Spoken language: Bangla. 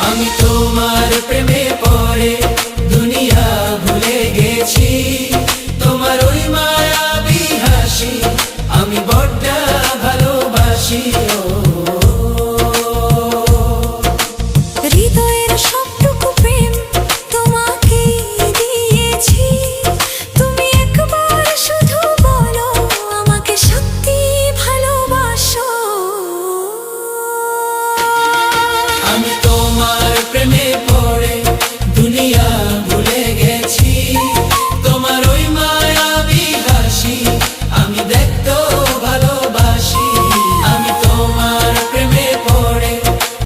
আমি তোমার প্রেমে পড়ে দুনিয়া ভুলে গেছি, তোমার ওই মায়াবী হাসি আমি বড্ড ভালোবাসি। হৃদয়ের সবটুকু প্রেম তোমাকে দিয়েছি, তুমি একবার শুধু বলো আমাকে সত্যি ভালোবাসো। আমি তোমার প্রেমে পড়ে দুনিয়া